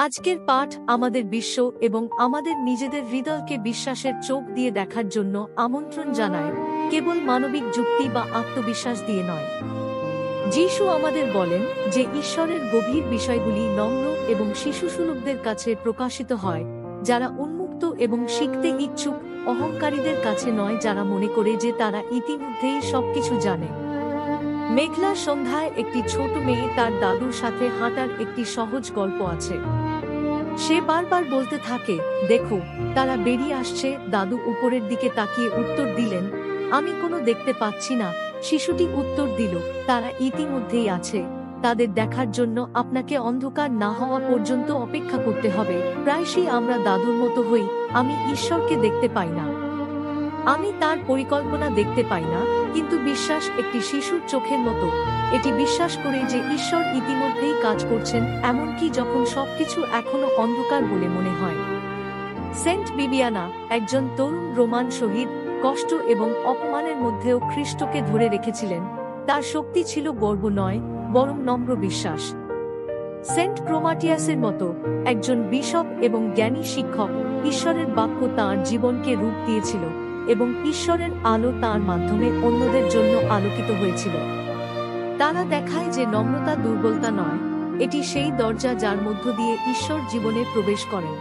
আজকের পাঠ আমাদের বিশ্ব এবং আমাদের নিজেদের হৃদয়কে বিশ্বাসের চোখ দিয়ে দেখার জন্য আমন্ত্রণ জানায়, কেবল মানবিক যুক্তি বা আত্মবিশ্বাস দিয়ে নয়। যিশু আমাদের বলেন যে ঈশ্বরের গভীর বিষয়গুলি নম্র এবং শিশুসুলভদের কাছে প্রকাশিত হয়, যারা উন্মুক্ত এবং শিখতে ইচ্ছুক, অহংকারীদের কাছে নয় যারা মনে করে যে তারা ইতিমধ্যেই সবকিছু জানে। মেঘলা সন্ধ্যায় একটি ছোট মেয়ে তার দাদুর সাথে হাঁটার একটি সহজ গল্প আছে। সে বারবার বলতে থাকে, দেখো তারা বেরিয়ে আসছে। দাদু উপরের দিকে তাকিয়ে উত্তর দিলেন, আমি কোনো দেখতে পাচ্ছি না। শিশুটি উত্তর দিল, তারা ইতিমধ্যেই আছে, তাদের দেখার জন্য আপনাকে অন্ধকার না হওয়া পর্যন্ত অপেক্ষা করতে হবে। প্রায়শই আমরা দাদুর মতো হই, আমি ঈশ্বরকে দেখতে পাই না, আমি তার পরিকল্পনা দেখতে পাই না, কিন্তু বিশ্বাস একটি শিশুর চোখের মতো। এটি বিশ্বাস করে যে ঈশ্বর ইতিমধ্যেই কাজ করছেন, এমনকি যখন সবকিছু এখনো অন্ধকার বলে মনে হয়। সেন্ট বিবিয়ানা, একজন তরুণ রোমান শহীদ, কষ্ট এবং অপমানের মধ্যেও খ্রিস্টকে ধরে রেখেছিলেন। তার শক্তি ছিল গর্ব নয়, বরং নম্র বিশ্বাস। সেন্ট ক্রোমাটিয়াসের মতো একজন বিশপ এবং জ্ঞানী শিক্ষক, ঈশ্বরের বাক্য তাঁর জীবনকে রূপ দিয়েছিল এবং ঈশ্বরের আলো তাঁর মাধ্যমে অন্যদের জন্য আলোকিত হয়েছিল। তারা দেখায় যে নম্রতা দুর্বলতা নয়, এটি সেই দরজা যার মধ্য দিয়ে ঈশ্বর জীবনে প্রবেশ করেন।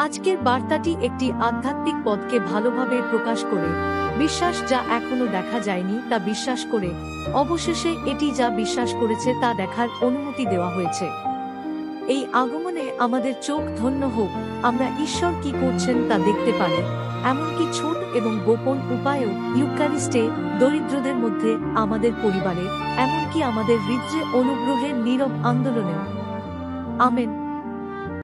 আজকের বার্তাটি একটি আধ্যাত্মিক পথকে ভালোভাবে প্রকাশ করে, বিশ্বাস যা এখনো দেখা যায়নি তা বিশ্বাস করে, অবশেষে এটি যা বিশ্বাস করেছে তা দেখার অনুমতি দেওয়া হয়েছে। এই আগমনে আমাদের চোখ ধন্য হোক, আমরা ঈশ্বর কি করছেন তা দেখতে পারি, এমনকি ছোট এবং গোপন উপায়েও, ইউক্যারিস্টে, দরিদ্রদের মধ্যে, আমাদের পরিবারে, এমনকি আমাদের হৃদয়ে অনুগ্রহের নীরব আন্দোলনেও। আমেন।